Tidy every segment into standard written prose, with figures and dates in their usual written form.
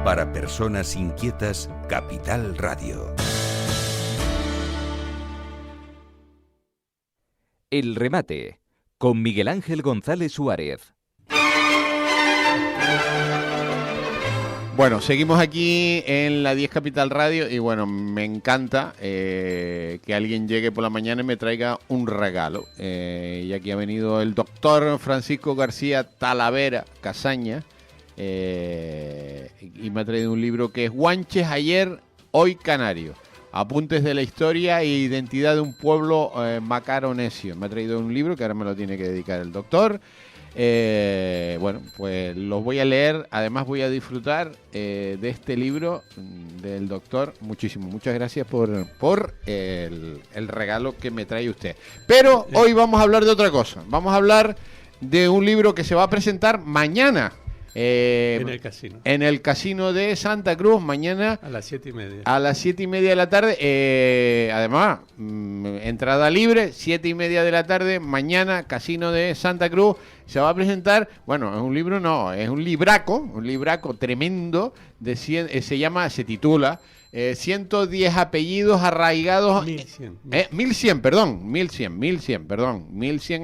Para personas inquietas, Capital Radio. El remate, con Miguel Ángel González Suárez. Bueno, seguimos aquí en la 10 Capital Radio y bueno, me encanta que alguien llegue por la mañana y me traiga un regalo. Y aquí ha venido el doctor Francisco García Talavera Casaña y me ha traído un libro que es Guanches ayer, hoy canario. Apuntes de la historia e identidad de un pueblo macaronesio. Me ha traído un libro que ahora me lo tiene que dedicar el doctor. Bueno, pues los voy a leer. Además voy a disfrutar de este libro del doctor muchísimo. Muchas gracias por el regalo que me trae usted. Pero hoy vamos a hablar de otra cosa. Vamos a hablar de un libro que se va a presentar mañana. En el casino. En el casino de Santa Cruz, mañana a las 7:30. A las 7:30 de la tarde. Además, entrada libre, 7:30 de la tarde, mañana, casino de Santa Cruz. Se va a presentar, bueno, es un libro, no, es un libraco tremendo, se titula 110 apellidos arraigados. 1100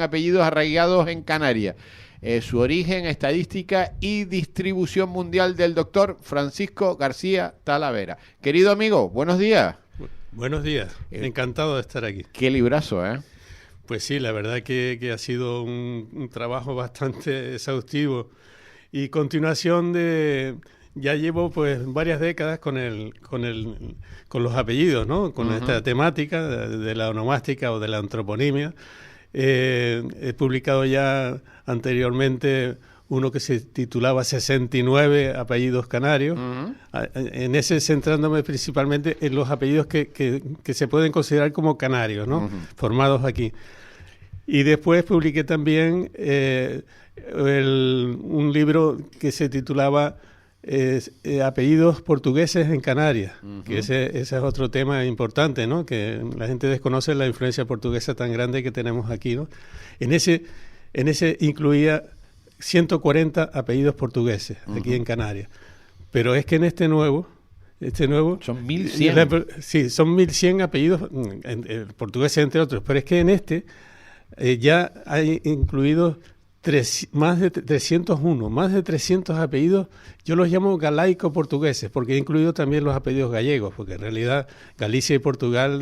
apellidos arraigados en Canarias. Su origen, estadística y distribución mundial del doctor Francisco García Talavera. Querido amigo, buenos días. Buenos días, encantado de estar aquí. Qué librazo, ¿eh? Pues sí, la verdad que ha sido un trabajo bastante exhaustivo y continuación de... Ya llevo pues varias décadas con los apellidos, ¿no? Con esta temática de la onomástica o de la antroponimia. He publicado ya anteriormente uno que se titulaba 69 apellidos canarios, en ese centrándome principalmente en los apellidos que se pueden considerar como canarios, ¿no? Formados aquí. Y después publiqué también un libro que se titulaba apellidos portugueses en Canarias, que ese es otro tema importante, ¿no? Que la gente desconoce la influencia portuguesa tan grande que tenemos aquí, ¿no? En ese incluía 140 apellidos portugueses aquí en Canarias, pero es que en este nuevo son 1100. Sí, son 1100 apellidos portugueses entre otros, pero es que en este ya hay incluidos más de 300 apellidos. Yo los llamo galaico-portugueses, porque he incluido también los apellidos gallegos, porque en realidad Galicia y Portugal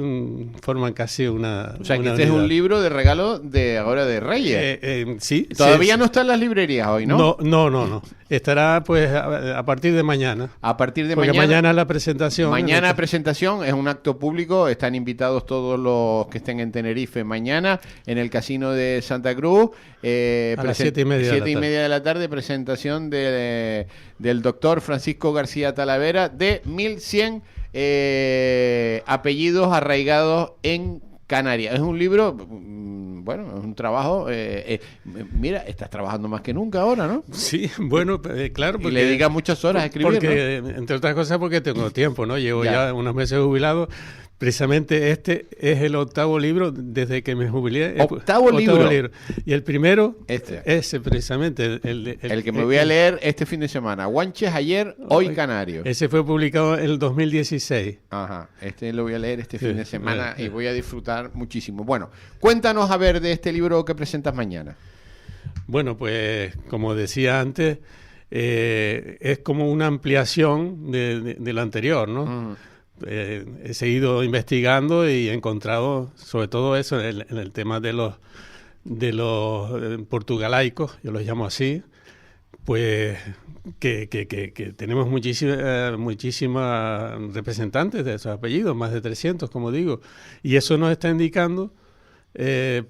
forman casi una... O sea, que este unidad. es un libro de regalo de ahora de Reyes. Sí. Todavía no está en las librerías hoy, ¿no? No. Estará pues a partir de mañana. A partir de porque mañana. Mañana la presentación. Mañana presentación, es un acto público, están invitados todos los que estén en Tenerife mañana, en el casino de Santa Cruz. A las 7:30 de la tarde, presentación del doctor Francisco García Talavera de 1100 apellidos arraigados en Canarias. Es un libro, bueno, es un trabajo. Mira, estás trabajando más que nunca ahora, ¿no? Sí, bueno, claro. Porque, y le dedica muchas horas a escribir, porque, ¿no? Entre otras cosas, porque tengo tiempo, ¿no? Llevo ya unos meses jubilado. Precisamente este es el 8º libro desde que me jubilé. ¿Octavo libro? Y el primero, ese precisamente. El que me voy a leer este fin de semana. Guanches ayer, hoy canario. Ese fue publicado en el 2016. Ajá, este lo voy a leer este fin de semana y voy a disfrutar muchísimo. Bueno, cuéntanos a ver de este libro que presentas mañana. Bueno, pues como decía antes, es como una ampliación de lo anterior, ¿no? He seguido investigando y he encontrado sobre todo eso en el tema de los portugalaicos, yo los llamo así, pues que tenemos muchísimas representantes de esos apellidos, más de 300, como digo, y eso nos está indicando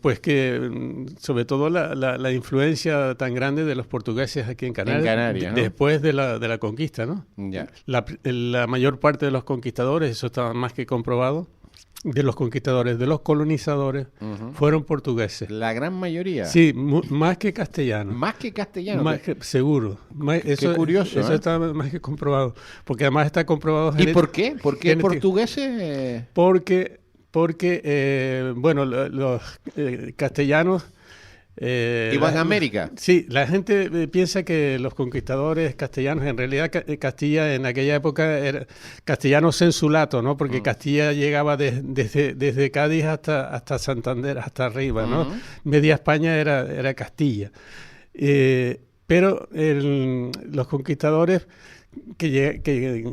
pues que sobre todo la influencia tan grande de los portugueses aquí en Canarias, ¿no? Después de la conquista, ¿no? Ya. La mayor parte de los conquistadores, eso está más que comprobado, de los conquistadores, de los colonizadores, fueron portugueses. ¿La gran mayoría? Sí, más que castellanos. ¿Más que castellanos? Seguro. Qué curioso. Eso está más que comprobado, porque además está comprobado... ¿Y por qué? ¿Por qué portugueses? Porque bueno, los castellanos ¿Iban a América? Sí, la gente piensa que los conquistadores castellanos, en realidad Castilla en aquella época era castellano censulato, ¿no? Porque Castilla llegaba desde Cádiz hasta Santander, hasta arriba, ¿no? Media España era Castilla. Pero los conquistadores que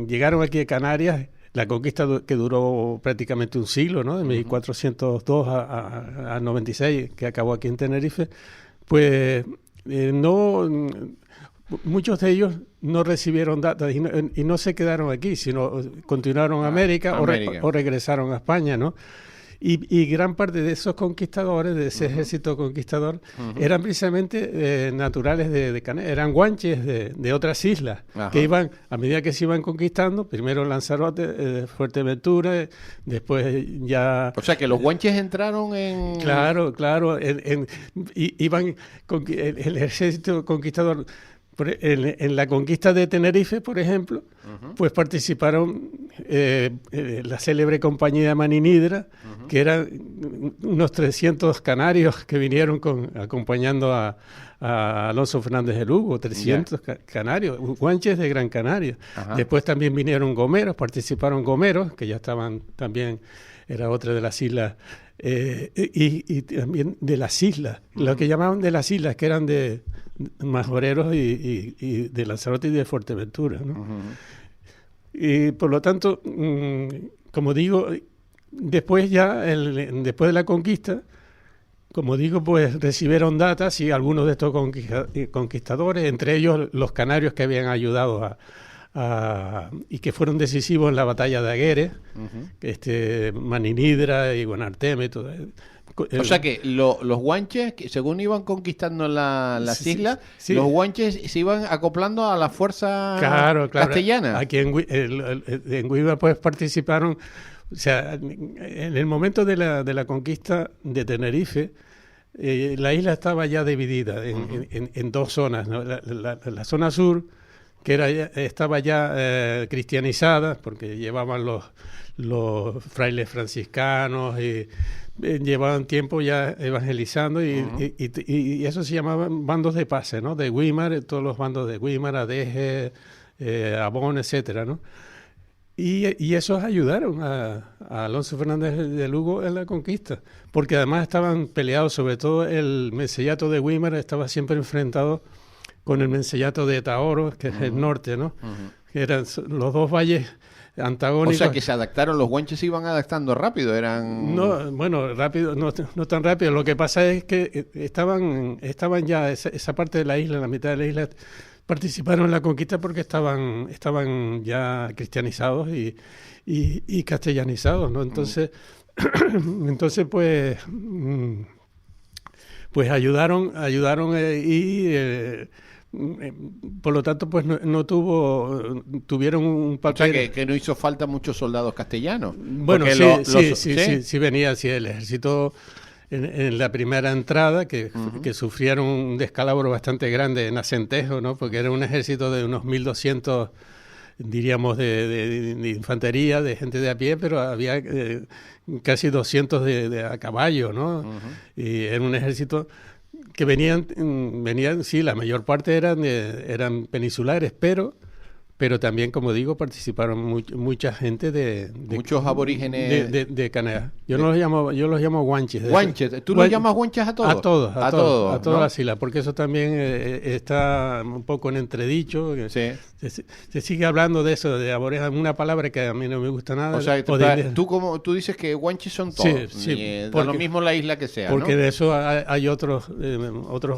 llegaron aquí a Canarias, la conquista que duró prácticamente un siglo, ¿no? De 1402 a 96, que acabó aquí en Tenerife, pues muchos de ellos no recibieron datas y no se quedaron aquí, sino continuaron a América. O regresaron a España, ¿no? Y gran parte de esos conquistadores, de ese ejército conquistador, eran precisamente naturales de Canarias, eran guanches de otras islas, que iban, a medida que se iban conquistando, primero Lanzarote, Fuerteventura, después ya... O sea, que los guanches entraron en... Claro, iban el ejército conquistador... En la conquista de Tenerife, por ejemplo, pues participaron la célebre compañía Maninidra, que eran unos 300 canarios que vinieron acompañando a Alonso Fernández de Lugo, 300 canarios, guanches de Gran Canaria. Después también vinieron gomeros, participaron gomeros, que ya estaban también, era otra de las islas, y también de las islas, lo que llamaban de las islas, que eran de majoreros y de Lanzarote y de Fuerteventura, ¿no? Y por lo tanto, como digo, después de la conquista, como digo, pues recibieron datas y algunos de estos conquistadores, entre ellos los canarios que habían ayudado y que fueron decisivos en la batalla de Agueres, Maninidra y Guanarteme, todo. O sea que los guanches, que según iban conquistando las islas, los guanches se iban acoplando a la fuerza castellana. Aquí en Huiva pues participaron, o sea, en el momento de la conquista de Tenerife, la isla estaba ya dividida en dos zonas, ¿no? La zona sur, que estaba ya cristianizada, porque llevaban los frailes franciscanos y llevaban tiempo ya evangelizando y eso se llamaban bandos de pase, ¿no? De Güímar, todos los bandos de Güímar, Adeje, Abón, etcétera, ¿no? Y esos ayudaron a Alonso Fernández de Lugo en la conquista, porque además estaban peleados, sobre todo el mencellato de Güímar estaba siempre enfrentado con el mencellato de Taoro, que es el norte, ¿no? Que eran los dos valles antagónicos. O sea que se adaptaron, los guanches se iban adaptando rápido, eran... No, bueno, rápido, no tan rápido. Lo que pasa es que estaban ya, esa parte de la isla, la mitad de la isla, participaron en la conquista porque estaban ya cristianizados y castellanizados, ¿no? Entonces, pues ayudaron por lo tanto, pues tuvieron un papel... O sea, que no hizo falta muchos soldados castellanos. Bueno, sí venía, sí, el ejército en la primera entrada, que sufrieron un descalabro bastante grande en Acentejo, ¿no? Porque era un ejército de unos 1.200, diríamos, de infantería, de gente de a pie, pero había casi 200 de a caballo, ¿no? Y era un ejército... que venían, sí, la mayor parte eran peninsulares, pero también, como digo, participaron mucha gente de muchos aborígenes de Canarias. Yo los llamo guanches. ¿Guanches? ¿Tú los llamas guanches a todos? A todas las islas, porque eso también está un poco en entredicho. Se sigue hablando de eso, de aborígenes, una palabra que a mí no me gusta nada. O sea, tú dices que guanches son todos, da lo mismo la isla que sea, porque ¿no? de eso hay otros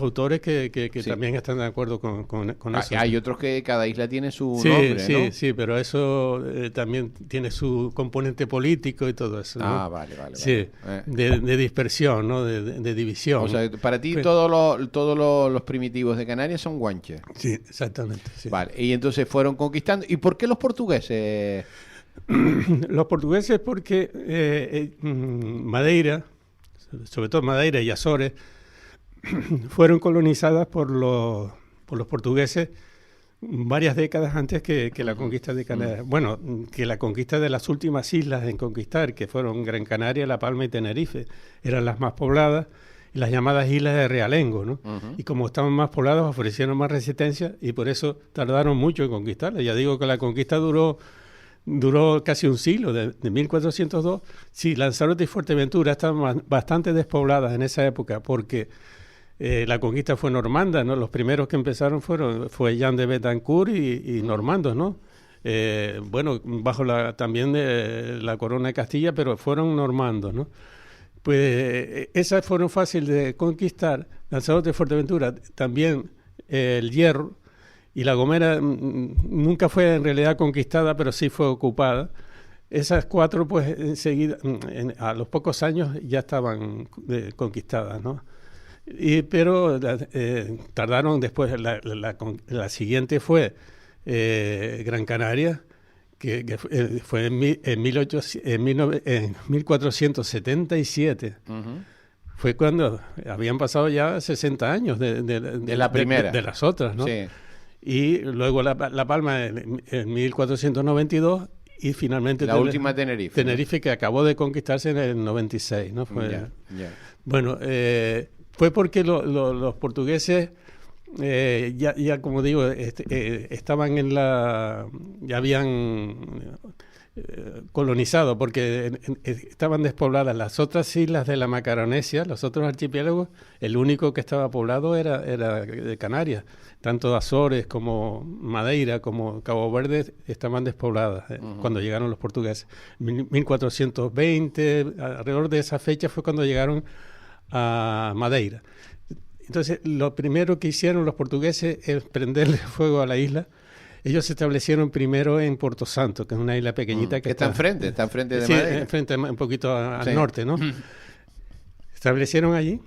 autores que también están de acuerdo con eso. Hay otros que cada isla tiene su nombre, ¿no? Sí, pero eso también tiene su componente político y todo eso, ¿no? Vale. Sí, de dispersión, ¿no? De división. O sea, para ti todos los primitivos de Canarias son guanches. Sí, exactamente. Sí. Vale, y entonces fueron conquistando. ¿Y por qué los portugueses? Los portugueses porque Madeira, sobre todo Madeira y Azores, fueron colonizadas por los portugueses varias décadas antes que la conquista de Canarias. Bueno, que la conquista de las últimas islas en conquistar, que fueron Gran Canaria, La Palma y Tenerife, eran las más pobladas, y las llamadas islas de Realengo, ¿no? Y como estaban más pobladas, ofrecieron más resistencia y por eso tardaron mucho en conquistarla. Ya digo que la conquista duró casi un siglo, de 1402. Sí, Lanzarote y Fuerteventura estaban bastante despobladas en esa época porque la conquista fue normanda, ¿no? Los primeros que empezaron fue Jean de Betancourt y normandos, ¿no? Bueno, bajo también de la corona de Castilla, pero fueron normandos, ¿no? Pues esas fueron fáciles de conquistar. Lanzarote y Fuerteventura, también el Hierro, y La Gomera nunca fue en realidad conquistada, pero sí fue ocupada. Esas cuatro, pues enseguida, a los pocos años ya estaban conquistadas, ¿no? Pero tardaron después. La siguiente fue Gran Canaria, que fue en 1477. Fue cuando habían pasado ya 60 años de la primera. De las otras, ¿no? Sí. Y luego La Palma en 1492 y finalmente la última Tenerife. Tenerife, ¿no? Que acabó de conquistarse en el 96, ¿no? Fue, Bueno, fue porque los portugueses ya como digo, estaban ya habían colonizado, porque estaban despobladas las otras islas de la Macaronesia, los otros archipiélagos. El único que estaba poblado era de Canarias. Tanto Azores como Madeira como Cabo Verde estaban despobladas cuando llegaron los portugueses. 1420, alrededor de esa fecha fue cuando llegaron a Madeira. Entonces, lo primero que hicieron los portugueses es prenderle fuego a la isla. Ellos se establecieron primero en Porto Santo, que es una isla pequeñita que está enfrente de sí, Madeira. Enfrente, un poquito al norte, ¿no? Establecieron allí,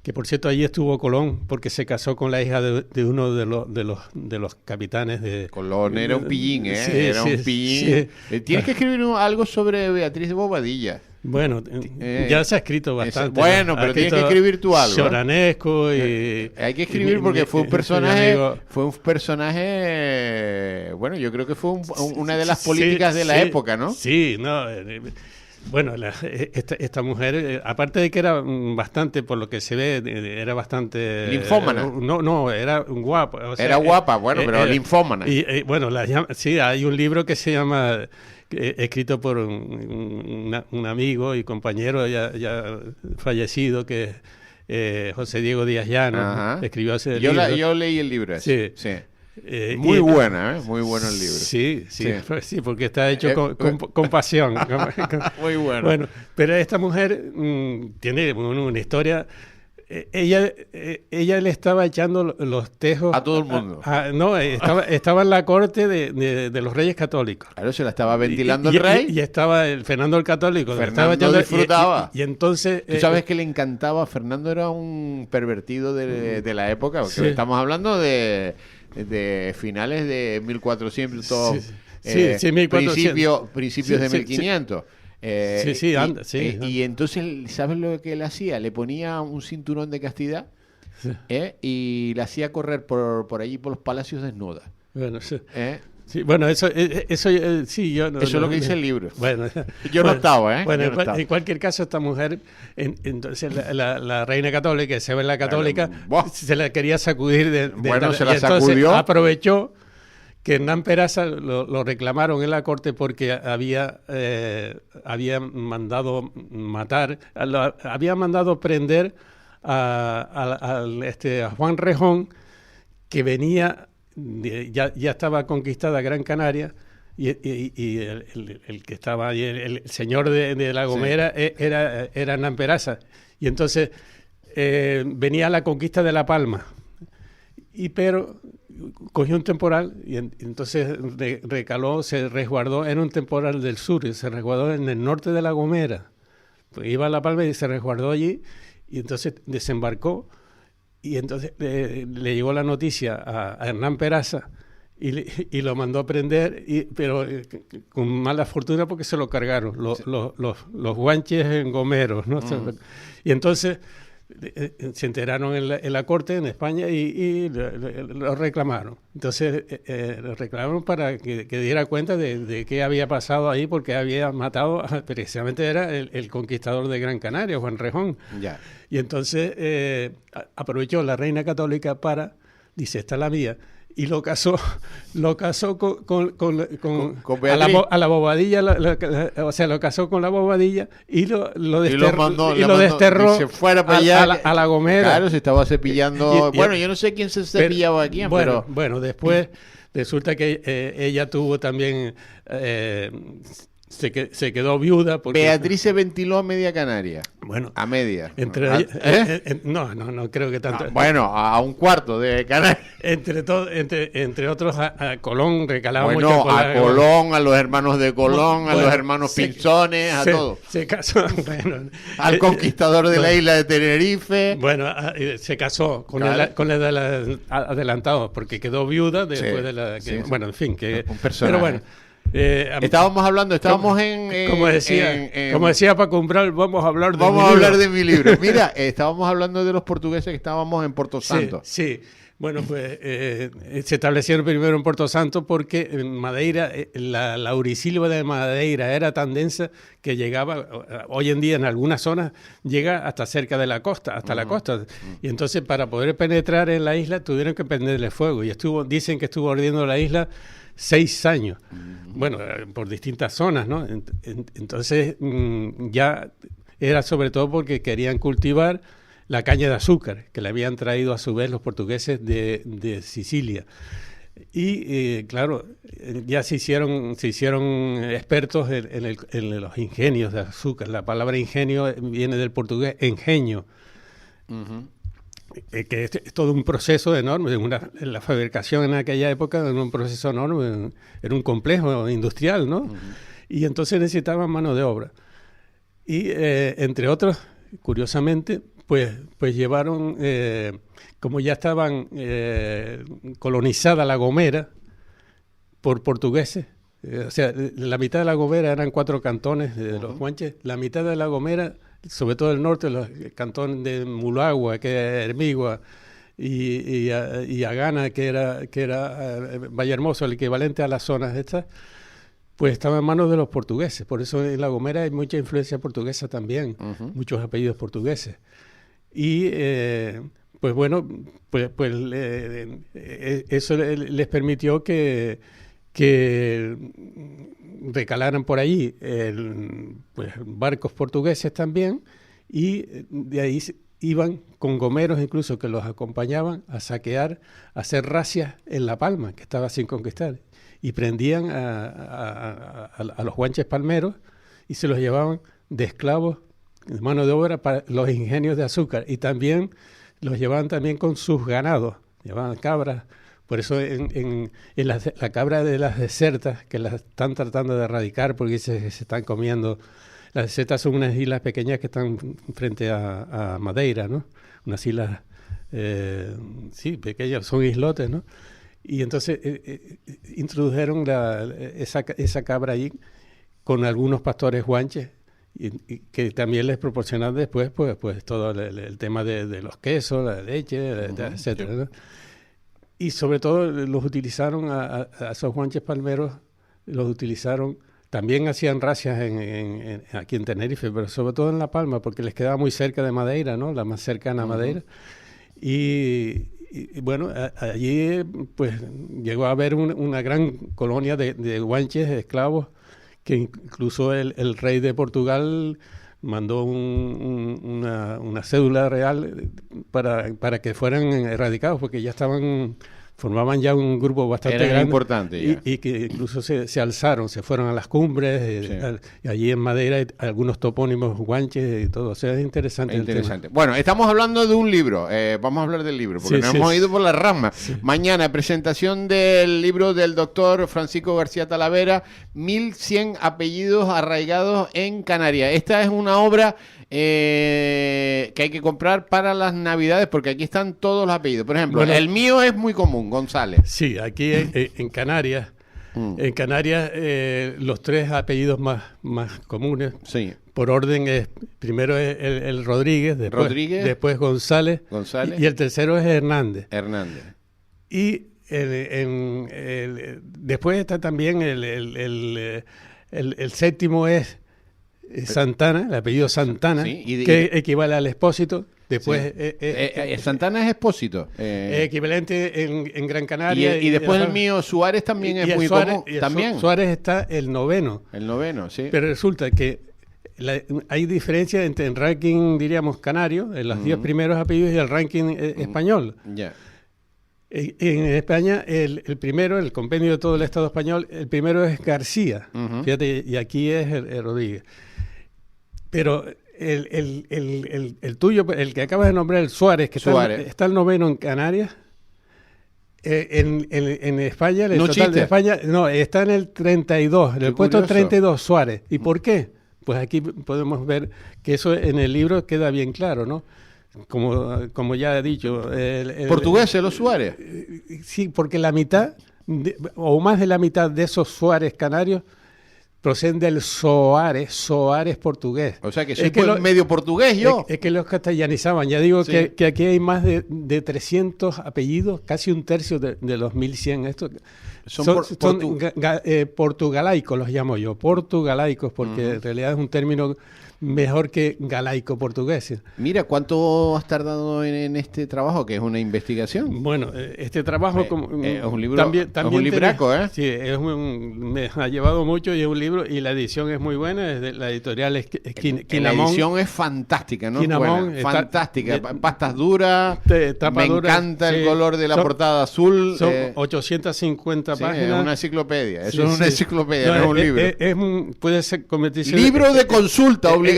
que por cierto allí estuvo Colón, porque se casó con la hija de uno de los capitanes de... Colón era un pillín, ¿eh? Sí, era un pillín. Sí. Tienes que escribir algo sobre Beatriz de Bobadilla. Bueno, ya se ha escrito bastante. Bueno, pero tienes que escribir tú algo. Choranesco y... Hay que escribir porque fue un personaje... Bueno, yo creo que fue una de las políticas de la época, ¿no? Sí, no... Bueno, esta mujer, aparte de que era bastante, por lo que se ve, era bastante... linfómana. No, era guapa. O sea, era guapa, bueno, pero linfómana. Y bueno, sí, hay un libro que se llama... escrito por un amigo y compañero ya fallecido, que es José Diego Díaz Llano. Ajá. Escribió ese libro. Yo leí el libro ese. Sí. Muy buena, ¿eh? Muy bueno el libro. Sí, porque está hecho con pasión. Muy bueno. Bueno, pero esta mujer tiene una historia. Ella le estaba echando los tejos a todo el mundo. Estaba en la corte de los reyes católicos. Claro, se la estaba ventilando el rey. Y estaba el Fernando el Católico. Fernando disfrutaba. Y entonces... Tú sabes que le encantaba. Fernando era un pervertido de la época. Porque estamos hablando de finales de 1400. 1400. Principios de 1500. Y entonces, ¿sabes lo que él hacía? Le ponía un cinturón de castidad y la hacía correr por allí, por los palacios desnuda. Bueno, sí. Sí, bueno, eso sí, yo... Eso es lo que dice el libro. Bueno, yo no estaba, ¿eh? Bueno, en cualquier caso, esta mujer, entonces la reina católica, Isabel la Católica, se la quería sacudir se la sacudió. Entonces aprovechó que Hernán Peraza lo reclamaron en la corte porque había mandado matar, había mandado prender a Juan Rejón, que venía, ya estaba conquistada Gran Canaria, y el que estaba ahí, el señor de La Gomera, era Hernán Peraza. Y entonces venía la conquista de La Palma. Pero cogió un temporal y entonces recaló, se resguardó en un temporal del sur, y se resguardó en el norte de La Gomera. Pues iba a La Palma y se resguardó allí, y entonces desembarcó, y entonces le llegó la noticia a Hernán Peraza y lo mandó a prender, pero con mala fortuna porque se lo cargaron los guanches en gomeros, ¿no? Y entonces se enteraron en la corte en España y lo reclamaron. Entonces lo reclamaron para que diera cuenta de qué había pasado ahí, porque había matado, precisamente era el conquistador de Gran Canaria, Juan Rejón. Ya. Y entonces aprovechó la reina católica dice, esta es la mía, y lo casó con Beatriz. a la bobadilla, o sea, lo casó con la bobadilla y lo mandó, desterró y se fuera para allá, a La Gomera. Claro, se estaba cepillando. Bueno, yo no sé quién se cepillaba a quién, pero... Bueno, después resulta que ella tuvo también... se quedó viuda porque... Beatriz se ventiló a media Canaria. Bueno, a media. No creo que tanto. Bueno, a un cuarto de Canarias. Entre otros, a Colón recalaba mucho. A Colón, a los hermanos de Colón, a los hermanos Pinzones, a todos. Se casó, bueno. Al conquistador de la isla de Tenerife. Bueno, se casó con el adelantado, porque quedó viuda después de la... Bueno, en fin, que... Un personaje. Pero bueno... estábamos como decía Paco Umbral, vamos a hablar de mi libro. Mira, estábamos hablando de los portugueses que estábamos en Porto Santo. Sí. Bueno, pues se establecieron primero en Porto Santo porque en Madeira, la laurisilva de Madeira era tan densa que llegaba, hoy en día en algunas zonas, llega hasta cerca de la costa, hasta la costa. Y entonces para poder penetrar en la isla tuvieron que prenderle fuego. Y dicen que estuvo ardiendo la isla 6 años. Bueno, por distintas zonas, ¿no? Entonces ya era sobre todo porque querían cultivar la caña de azúcar, que le habían traído a su vez los portugueses de Sicilia. Y claro, ya se hicieron expertos en los ingenios de azúcar. La palabra ingenio viene del portugués engenio. Que es todo un proceso enorme. La fabricación en aquella época era un proceso enorme, era un complejo industrial, ¿no? Y entonces necesitaban mano de obra. Y entre otros, curiosamente, pues llevaron, como ya estaban colonizada La Gomera por portugueses, o sea, la mitad de La Gomera eran 4 cantones de los guanches, la mitad de La Gomera, sobre todo el norte, los cantones de Mulagua, que era Hermigua, y Agana, que era Vallehermoso, el equivalente a las zonas estas, pues estaba en manos de los portugueses. Por eso en La Gomera hay mucha influencia portuguesa también, muchos apellidos portugueses. Y pues bueno, eso les permitió que recalaran por ahí pues barcos portugueses también, y de ahí iban con gomeros incluso que los acompañaban a saquear, a hacer razias en La Palma, que estaba sin conquistar, y prendían a los guanches palmeros y se los llevaban de esclavos, de mano de obra para los ingenios de azúcar, y también los llevaban también con sus ganados, llevaban cabras. Por eso en la cabra de las desertas, que las están tratando de erradicar porque se están comiendo. Las desertas son unas islas pequeñas que están frente a Madeira, ¿no? Unas islas, pequeñas, son islotes, ¿no? Y entonces introdujeron esa cabra ahí con algunos pastores guanches, y que también les proporcionaban después pues todo el tema de los quesos, la leche, etcétera, ¿no? Y sobre todo los utilizaron a esos guanches palmeros, los utilizaron, también hacían razias aquí en Tenerife, pero sobre todo en La Palma, porque les quedaba muy cerca de Madeira, ¿no? La más cercana a Madeira. Y bueno, allí pues llegó a haber una gran colonia de guanches, esclavos, que incluso el rey de Portugal mandó una cédula real para que fueran erradicados, porque ya formaban ya un grupo bastante grande, importante y que incluso se alzaron, se fueron a las cumbres, y allí en Madeira hay algunos topónimos guanches y todo. O sea, es interesante. Bueno, estamos hablando de un libro, vamos a hablar del libro, porque nos hemos ido por las ramas. Mañana, presentación del libro del doctor Francisco García Talavera, 1100 apellidos arraigados en Canarias. Esta es una obra que hay que comprar para las Navidades, porque aquí están todos los apellidos. Por ejemplo, el mío es muy común, González. Sí, aquí en Canarias En Canarias, los tres apellidos más comunes, Sí. por orden, primero es el Rodríguez, después González, y el tercero es Hernández. Y después está también el séptimo es Santana, el apellido Santana, sí, que equivale al Expósito. Después Santana es Expósito. Equivalente en Gran Canaria. Y después el mío, Suárez también es muy común. Suárez está el noveno. El noveno, sí. Pero resulta que hay diferencia entre el ranking, diríamos, canario, en los 10 primeros apellidos, y el ranking español. Ya. En España, el primero, el compendio de todo el Estado español, el primero es García. Fíjate, y aquí es el Rodríguez. Pero el tuyo, el que acabas de nombrar, el Suárez, que está el noveno en Canarias, en España, el total de España, no, está en el 32, en el puesto 32, Suárez. ¿Y por qué? Pues aquí podemos ver que eso en el libro queda bien claro, ¿no? Como ya he dicho. ¿Portugueses los Suárez? Sí, porque la mitad, o más de la mitad de esos Suárez canarios, proceden del Soares portugués. O sea que soy medio portugués yo. Es que los castellanizaban. Ya digo que aquí hay más de 300 apellidos, casi un tercio de los 1100. Estos son portugalaicos, los llamo yo. Portugalaicos, porque en realidad es un término mejor que galaico portugués. Mira, ¿cuánto has tardado en este trabajo, que es una investigación? Bueno, este trabajo es un libro, también es un libraco, ¿eh? Sí, me ha llevado mucho, y es un libro, y la edición es muy buena, es de la editorial Quinamón. La edición es fantástica, ¿no? Quinamón, fantástica, pastas duras, me encanta el color de la portada azul. Son 850 páginas. Es una enciclopedia, eso es una enciclopedia, no es un libro. Puede ser convertirse libro de consulta obligatorio.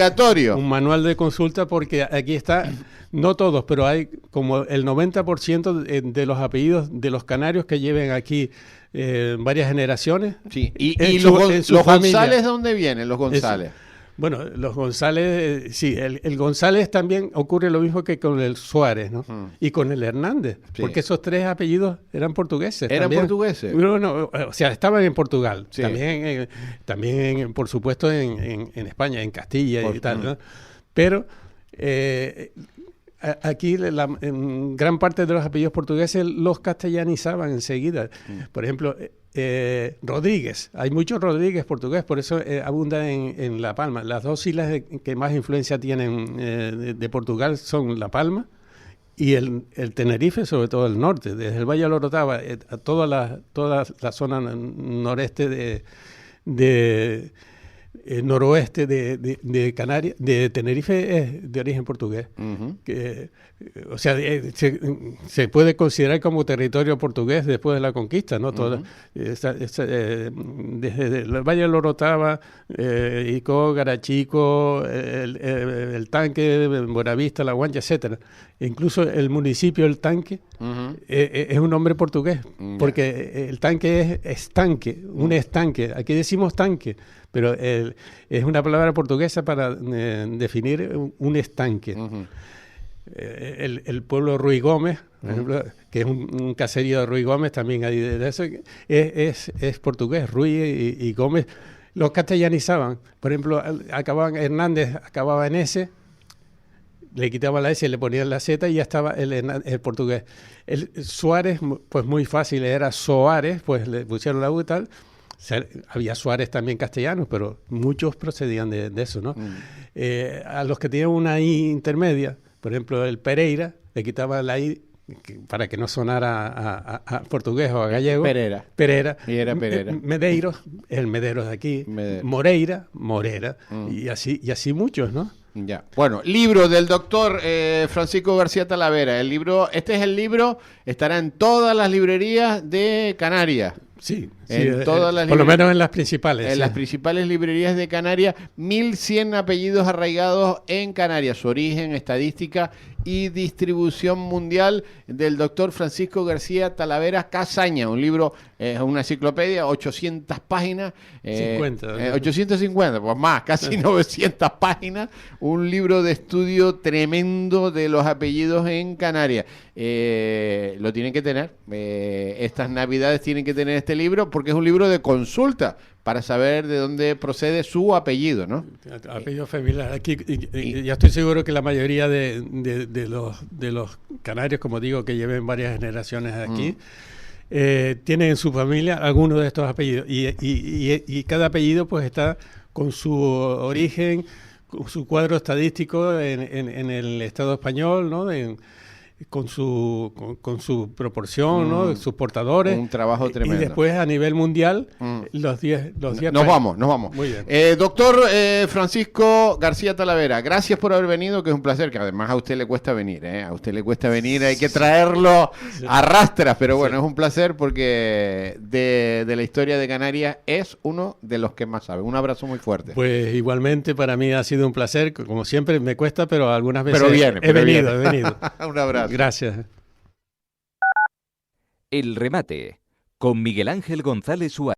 Un manual de consulta, porque aquí está, no todos, pero hay como el 90% de los apellidos de los canarios que lleven aquí varias generaciones. Sí. ¿Y los González de dónde vienen, los González? Bueno, los González, sí, el González también ocurre lo mismo que con el Suárez, ¿no? Y con el Hernández, porque esos tres apellidos eran portugueses. ¿Portugueses? No, o sea, estaban en Portugal, sí. también por supuesto, en España, en Castilla y tal, ¿no? Pero aquí en gran parte de los apellidos portugueses los castellanizaban enseguida. Por ejemplo, Rodríguez, hay muchos Rodríguez portugués, por eso abunda en La Palma. Las dos islas que más influencia tienen de Portugal son La Palma y el Tenerife, sobre todo el norte, desde el Valle de Orotava a toda la zona noreste noroeste de Canarias, de Tenerife, es de origen portugués. O sea, se puede considerar como territorio portugués después de la conquista, ¿no? Desde el Valle del Orotava, Icó, Garachico, el Tanque, Buenavista, La Guancha, etcétera. Incluso el municipio El Tanque es un nombre portugués, porque el tanque es estanque, un estanque. Aquí decimos tanque, pero es una palabra portuguesa para definir un estanque. El pueblo Ruy Gómez, por ejemplo, que es un caserío de Ruy Gómez, también hay de eso, es portugués. Ruy y Gómez los castellanizaban. Por ejemplo, Hernández acababa en S, le quitaban la S y le ponían la Z y ya estaba el portugués. El Suárez, pues muy fácil, era Soares, pues le pusieron la U y tal. Había Suárez también castellanos, pero muchos procedían de eso, ¿no? A los que tenían una I intermedia, por ejemplo, el Pereira, le quitaban la I para que no sonara a portugués o a gallego. Pereira. Y era Pereira. Medeiros, el Medeiros de aquí. Moreira. Y así muchos, ¿no? Ya. Bueno, libro del doctor Francisco García Talavera. Este es el libro, estará en todas las librerías de Canarias. Sí, por lo menos en las principales. En las principales librerías de Canarias, 1100 apellidos arraigados en Canarias, su origen, estadística y distribución mundial, del doctor Francisco García Talavera Casaña. Un libro, una enciclopedia, 800 páginas. 850, pues más, casi 900 páginas. Un libro de estudio tremendo de los apellidos en Canarias. Lo tienen que tener. Estas navidades tienen que tener este este libro porque es un libro de consulta para saber de dónde procede su apellido, ¿no? Apellido familiar. Aquí, ya estoy seguro que la mayoría de los canarios, como digo, que lleven varias generaciones aquí, tienen en su familia algunos de estos apellidos. Y cada apellido pues está con su origen, con su cuadro estadístico en el Estado español, ¿no? Con su proporción, ¿no? Sus portadores. Un trabajo tremendo. Y después a nivel mundial, los 10 Nos vamos. Muy bien. Doctor Francisco García Talavera, gracias por haber venido, que es un placer, que además a usted le cuesta venir, ¿eh? A usted le cuesta venir, hay que traerlo a rastras, pero bueno, es un placer porque de la historia de Canarias es uno de los que más sabe. Un abrazo muy fuerte. Pues igualmente para mí ha sido un placer, como siempre me cuesta, pero algunas veces he venido. Un abrazo. Gracias. El remate con Miguel Ángel González Suárez.